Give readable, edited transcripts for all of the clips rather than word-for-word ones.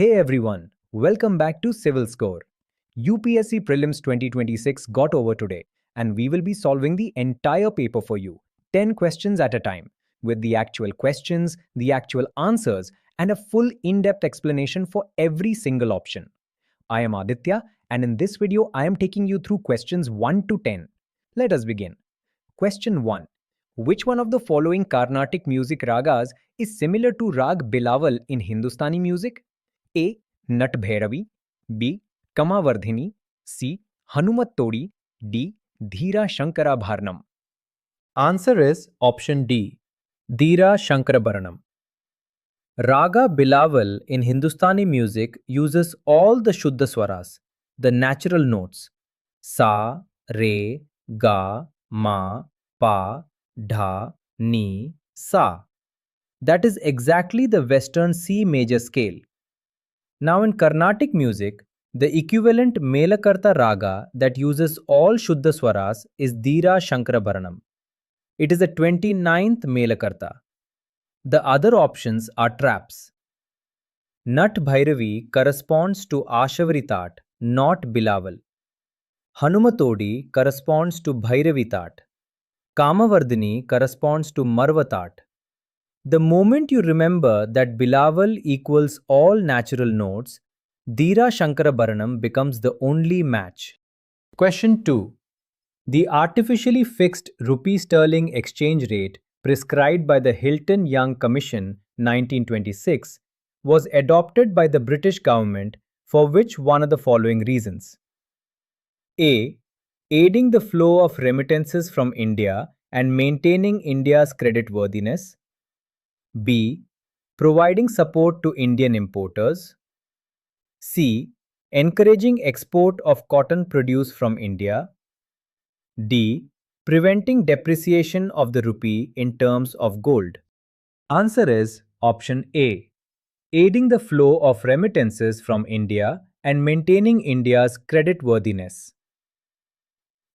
Hey everyone, welcome back to CivilsCore. UPSC Prelims 2026 got over today, and we will be solving the entire paper for you, 10 questions at a time, with the actual questions, the actual answers, and a full in-depth explanation for every single option. I am Aditya, and in this video, I am taking you through questions 1 to 10. Let us begin. Question 1. Which one of the following Carnatic music ragas is similar to Rag Bilawal in Hindustani music? A. Nat Bhairavi, B. Kamavardhini, C. Hanumat Todi, D. Dheera Shankarabharanam. Answer is option D, Dheera Shankarabharanam. Raga Bilawal in Hindustani music uses all the Shuddha Swaras, the natural notes Sa, Re, Ga, Ma, Pa, Dha, Ni, Sa. That is exactly the Western C major scale. Now in Carnatic music, the equivalent Melakarta Raga that uses all Shuddha Swaras is Dheera Shankarabharanam. It is the 29th Melakarta. The other options are traps. Nat Bhairavi corresponds to Ashavari Tat, not Bilawal. Hanumatodi corresponds to Bhairavi Tat. Kamavardhini corresponds to Marva Tat. The moment you remember that Bilawal equals all natural notes, Dheera Shankarabharanam becomes the only match. Question 2. The artificially fixed Rupee-Sterling exchange rate prescribed by the Hilton-Young Commission 1926 was adopted by the British government for which one of the following reasons? A. Aiding the flow of remittances from India and maintaining India's creditworthiness. B. Providing support to Indian importers. C. Encouraging export of cotton produce from India. D. Preventing depreciation of the rupee in terms of gold. Answer is option A. Aiding the flow of remittances from India and maintaining India's creditworthiness.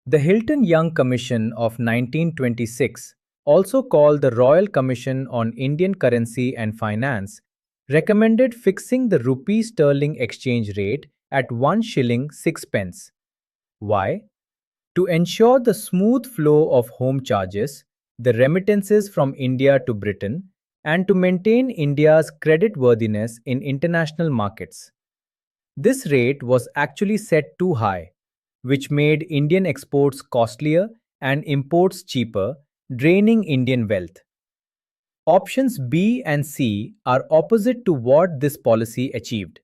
The Hilton-Young Commission of 1926, also called the Royal Commission on Indian Currency and Finance, recommended fixing the rupee-sterling exchange rate at 1 shilling 6 pence. Why? To ensure the smooth flow of home charges, the remittances from India to Britain, and to maintain India's creditworthiness in international markets. This rate was actually set too high, which made Indian exports costlier and imports cheaper, draining Indian wealth. Options B and C are opposite to what this policy achieved.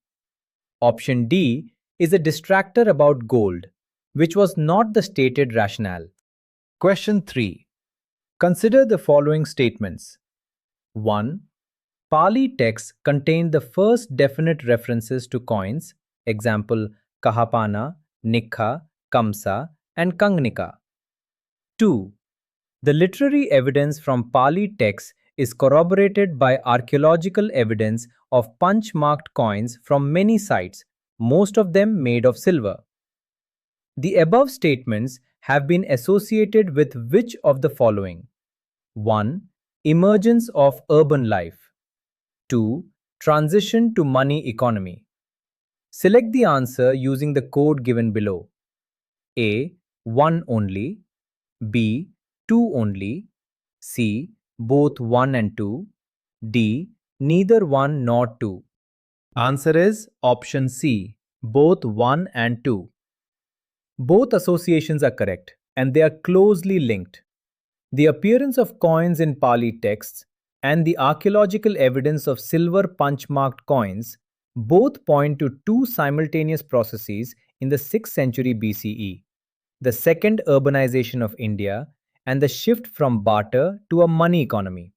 Option D is a distractor about gold, which was not the stated rationale. Question 3. Consider the following statements. 1. Pali texts contain the first definite references to coins, example Kahapana, Nikha, Kamsa, and Kangnika. 2. The literary evidence from Pali texts is corroborated by archaeological evidence of punch-marked coins from many sites, most of them made of silver. The above statements have been associated with which of the following? 1. Emergence of urban life. 2. Transition to money economy. Select the answer using the code given below. A. 1 only. B. 2 only. C. Both 1 and 2. D. Neither 1 nor 2. Answer is option C. Both 1 and 2. Both associations are correct and they are closely linked. The appearance of coins in Pali texts and the archaeological evidence of silver punch-marked coins both point to two simultaneous processes in the 6th century BCE, the second urbanization of India and the shift from barter to a money economy.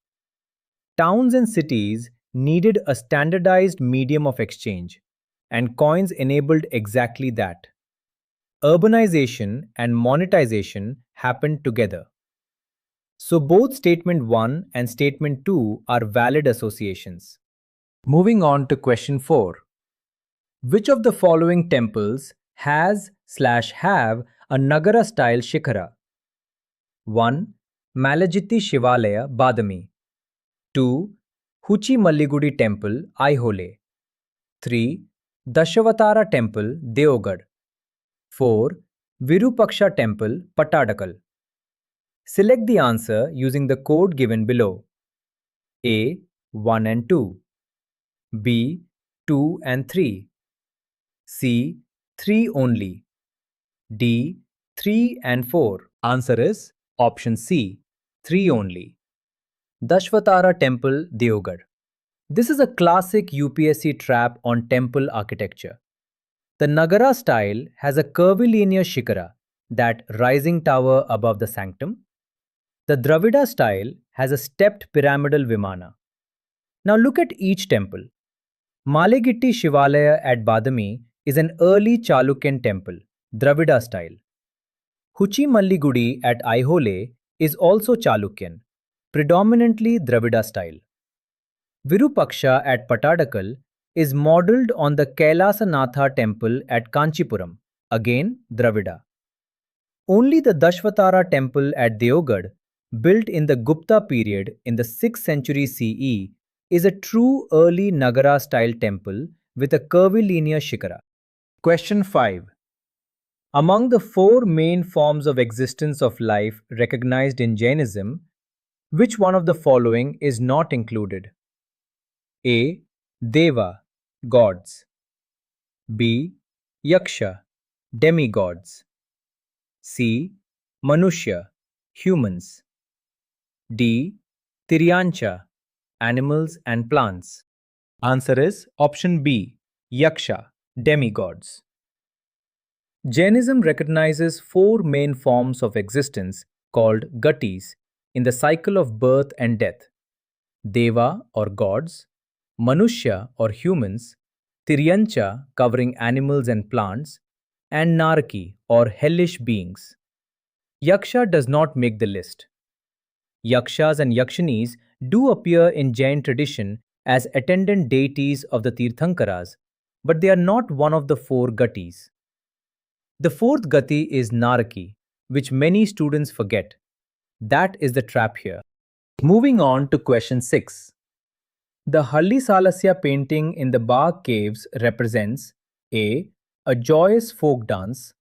Towns and cities needed a standardized medium of exchange, and coins enabled exactly that. Urbanization and monetization happened together. So both statement 1 and statement 2 are valid associations. Moving on to question 4. Which of the following temples has/have a Nagara style Shikhara? 1. Malajiti Shivalaya, Badami. 2. Huchi Malligudi Temple, Aihole. 3. Dashavatara Temple, Deogarh. 4. Virupaksha Temple, Pattadakal. Select the answer using the code given below. A. 1 and 2. B. 2 and 3. C. 3 only. D. 3 and 4. Answer is option C. 3 only. Dashvatara Temple, Deogarh. This is a classic UPSC trap on temple architecture. The Nagara style has a curvilinear Shikhara, that rising tower above the sanctum. The Dravida style has a stepped pyramidal Vimana. Now look at each temple. Malegitti Shivalaya at Badami is an early Chalukyan temple, Dravida style. Huchi Malligudi at Aihole is also Chalukyan, predominantly Dravida style. Virupaksha at Pattadakal is modelled on the Kailasanatha temple at Kanchipuram, again Dravida. Only the Dashvatara temple at Deogarh, built in the Gupta period in the 6th century CE, is a true early Nagara style temple with a curvilinear Shikhara. Question 5. Among the 4 main forms of existence of life recognized in Jainism, which one of the following is not included? A. Deva, gods. B. Yaksha, demigods. C. Manushya, humans. D. Tiryancha, animals and plants. Answer is option B. Yaksha, demigods. Jainism recognizes 4 main forms of existence called Gatis in the cycle of birth and death: Deva or gods, Manushya or humans, Tiryancha covering animals and plants, and Naraki or hellish beings. Yaksha does not make the list. Yakshas and Yakshinis do appear in Jain tradition as attendant deities of the Tirthankaras, but they are not one of the 4 Gatis. The 4th Gati is Naraki, which many students forget. That is the trap here. Moving on to question 6. The Hallisalasya painting in the Bagh Caves represents A. A joyous folk dance,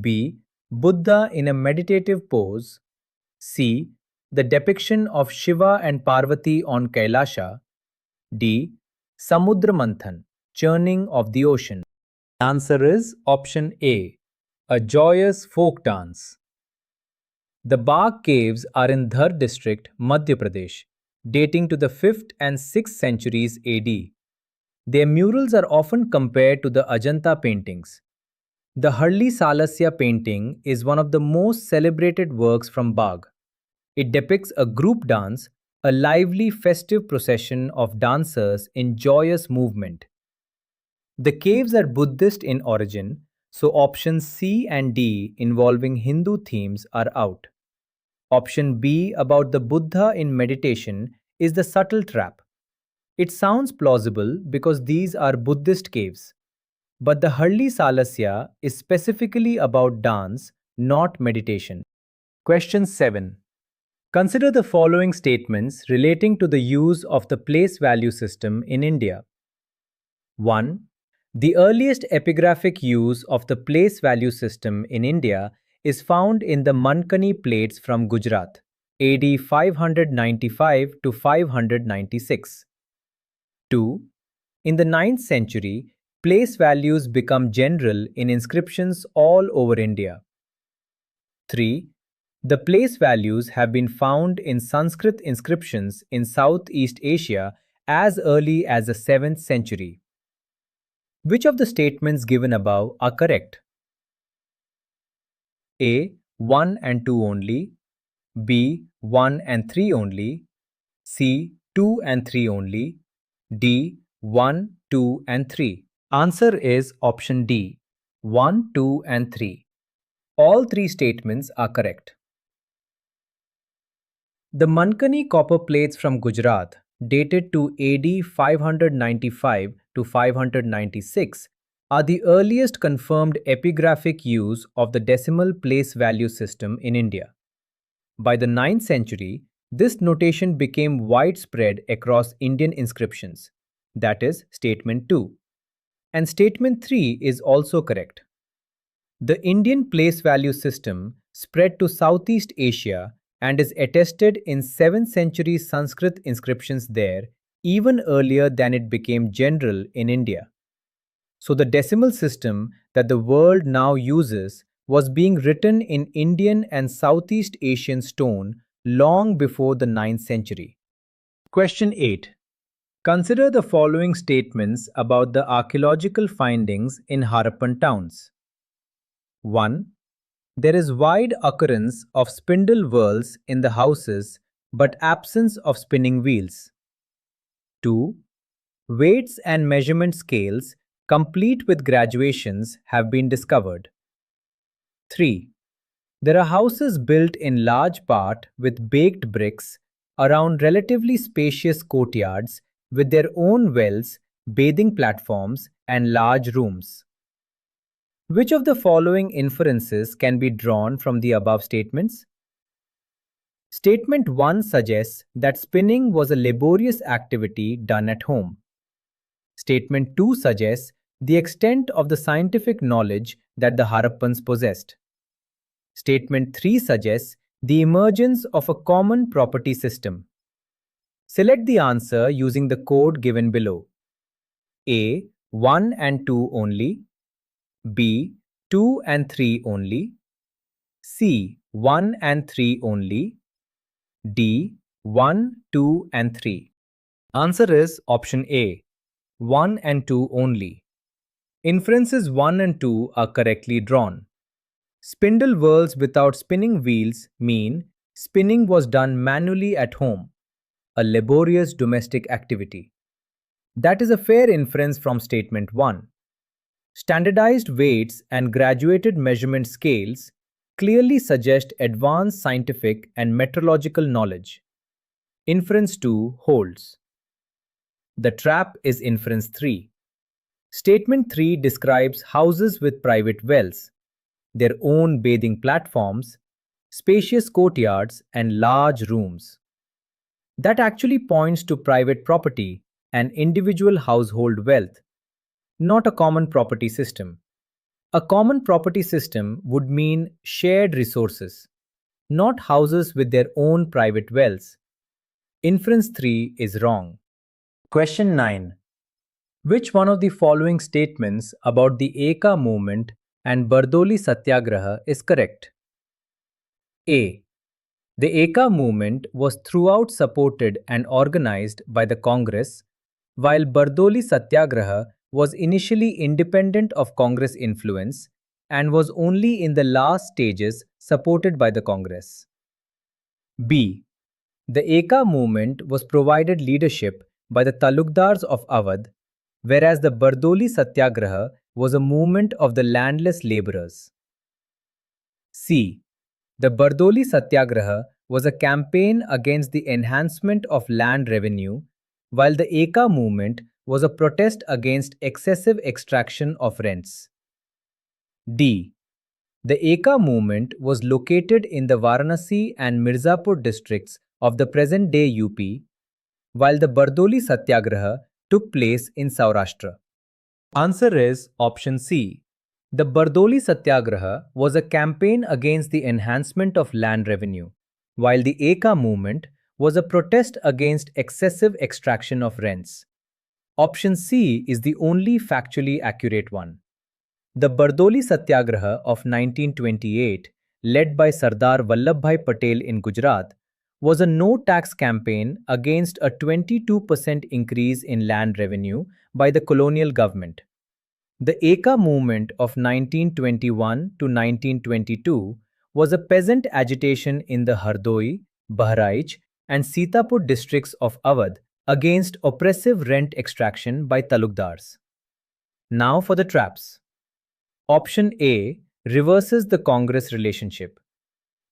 B. Buddha in a meditative pose, C. The depiction of Shiva and Parvati on Kailasha, D. Samudra Manthan, churning of the ocean. Answer is option A. A joyous folk dance. The Bagh Caves are in Dhar district, Madhya Pradesh, dating to the 5th and 6th centuries AD. Their murals are often compared to the Ajanta paintings. The Hallisalasya painting is one of the most celebrated works from Bagh. It depicts a group dance, a lively festive procession of dancers in joyous movement. The caves are Buddhist in origin, so options C and D involving Hindu themes are out. Option B about the Buddha in meditation is the subtle trap. It sounds plausible because these are Buddhist caves. But the Hallisalasya is specifically about dance, not meditation. Question 7. Consider the following statements relating to the use of the place value system in India. 1. The earliest epigraphic use of the place value system in India is found in the Mankani plates from Gujarat, AD 595 to 596. 2. In the 9th century, place values become general in inscriptions all over India. 3. The place values have been found in Sanskrit inscriptions in Southeast Asia as early as the 7th century. Which of the statements given above are correct? A. 1 and 2 only, B. 1 and 3 only, C. 2 and 3 only, D. 1, 2 and 3. Answer is option D. 1, 2 and 3. All 3 statements are correct. The Mankani copper plates from Gujarat, dated to AD 595 to 596, are the earliest confirmed epigraphic use of the decimal place value system in India. By the 9th century, this notation became widespread across Indian inscriptions. That is statement 2. and statement 3 is also correct. The Indian place value system spread to Southeast Asia and is attested in 7th century Sanskrit inscriptions there even earlier than it became general in India. So the decimal system that the world now uses was being written in Indian and Southeast Asian stone long before the 9th century. Question 8. Consider the following statements about the archaeological findings in Harappan towns. 1. There is wide occurrence of spindle whorls in the houses but absence of spinning wheels. 2. Weights and measurement scales complete with graduations have been discovered. 3. There are houses built in large part with baked bricks around relatively spacious courtyards with their own wells, bathing platforms, and large rooms. Which of the following inferences can be drawn from the above statements? Statement 1 suggests that spinning was a laborious activity done at home. Statement 2 suggests the extent of the scientific knowledge that the Harappans possessed. Statement 3 suggests the emergence of a common property system. Select the answer using the code given below. A. 1 and 2 only. B. 2 and 3 only. C. 1 and 3 only. D. 1, 2 and 3. Answer is option A. 1 and 2 only. Inferences 1 and 2 are correctly drawn. Spindle whorls without spinning wheels mean spinning was done manually at home, a laborious domestic activity. That is a fair inference from statement 1. Standardized weights and graduated measurement scales clearly suggest advanced scientific and metrological knowledge. Inference 2 holds. The trap is inference 3. Statement 3 describes houses with private wells, their own bathing platforms, spacious courtyards, and large rooms. That actually points to private property and individual household wealth, not a common property system. A common property system would mean shared resources, not houses with their own private wells. Inference 3 is wrong. Question 9. Which one of the following statements about the Eka movement and Bardoli Satyagraha is correct? A. The Eka movement was throughout supported and organized by the Congress, while Bardoli Satyagraha was initially independent of Congress influence and was only in the last stages supported by the Congress. B. The Eka movement was provided leadership by the Talukdars of Awadh, whereas the Bardoli Satyagraha was a movement of the landless laborers. C. The Bardoli Satyagraha was a campaign against the enhancement of land revenue, while the Eka movement was a protest against excessive extraction of rents. D. The Eka movement was located in the Varanasi and Mirzapur districts of the present-day UP, while the Bardoli Satyagraha took place in Saurashtra. Answer is option C. The Bardoli Satyagraha was a campaign against the enhancement of land revenue, while the Eka movement was a protest against excessive extraction of rents. Option C is the only factually accurate one. The Bardoli Satyagraha of 1928, led by Sardar Vallabhbhai Patel in Gujarat, was a no-tax campaign against a 22% increase in land revenue by the colonial government. The Eka movement of 1921 to 1922 was a peasant agitation in the Hardoi, Bahraich, and Sitapur districts of Awadh against oppressive rent extraction by talukdars. Now for the traps. Option A reverses the Congress relationship.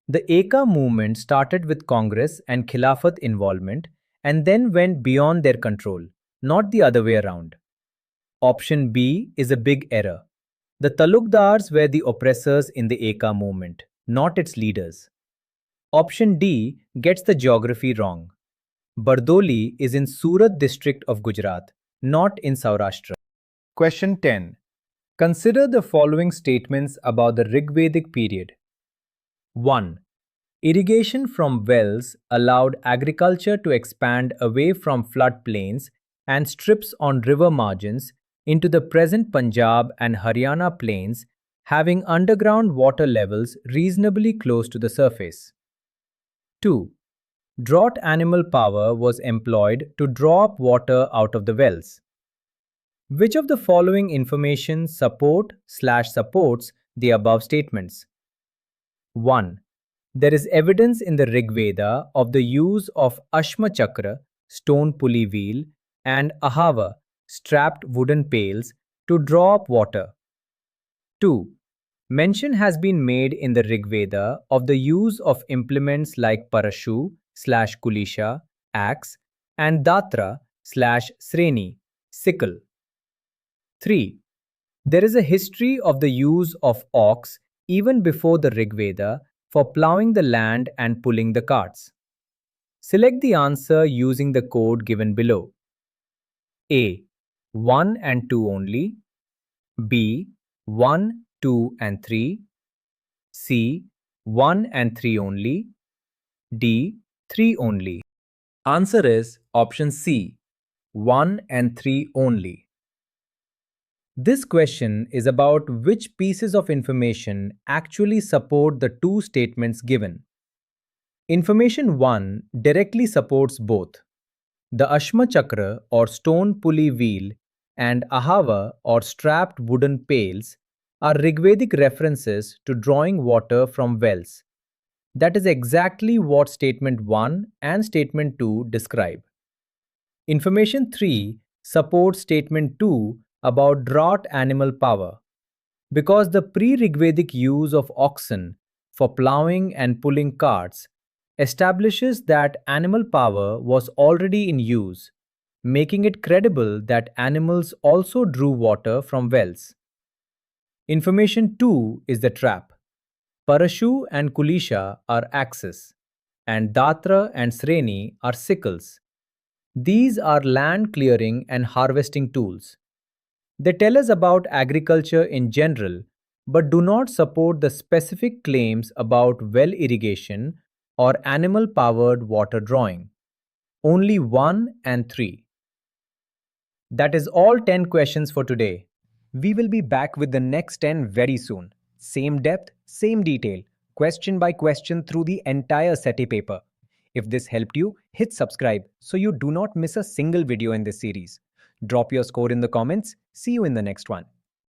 The Eka movement started with Congress and Khilafat involvement and then went beyond their control, not the other way around. Option B is a big error. The talukdars were the oppressors in the Eka movement, not its leaders. Option D gets the geography wrong. Bardoli is in Surat district of Gujarat, not in Saurashtra. Question 10. Consider the following statements about the Rigvedic period. 1. Irrigation from wells allowed agriculture to expand away from floodplains and strips on river margins into the present Punjab and Haryana plains, having underground water levels reasonably close to the surface. 2. Drought animal power was employed to draw up water out of the wells. Which of the following information supports the above statements? 1. There is evidence in the Rig Veda of the use of Ashma Chakra, stone pulley wheel, and Ahava, strapped wooden pails, to draw up water. 2. Mention has been made in the Rig Veda of the use of implements like Parashu/Kulisha, axe, and Datra/Sreni, sickle. 3. There is a history of the use of ox even before the Rig Veda for ploughing the land and pulling the carts. Select the answer using the code given below. A. 1 and 2 only. B. 1, 2 and 3. C. 1 and 3 only. D. 3 only. Answer is option C. 1 and 3 only. This question is about which pieces of information actually support the two statements given. Information 1 directly supports both. The Ashma Chakra or stone pulley wheel and Ahava or strapped wooden pails are Rigvedic references to drawing water from wells. That is exactly what statement 1 and statement 2 describe. Information 3 supports statement 2 about drought animal power. Because the pre-Rigvedic use of oxen for ploughing and pulling carts establishes that animal power was already in use, making it credible that animals also drew water from wells. Information 2 is the trap. Parashu and Kulisha are axes, and Datra and Sreni are sickles. These are land clearing and harvesting tools. They tell us about agriculture in general, but do not support the specific claims about well irrigation or animal powered water drawing. Only 1 and 3. That is all 10 questions for today. We will be back with the next 10 very soon. Same depth, same detail, question by question through the entire SETI paper. If this helped you, hit subscribe so you do not miss a single video in this series. Drop your score in the comments. See you in the next one.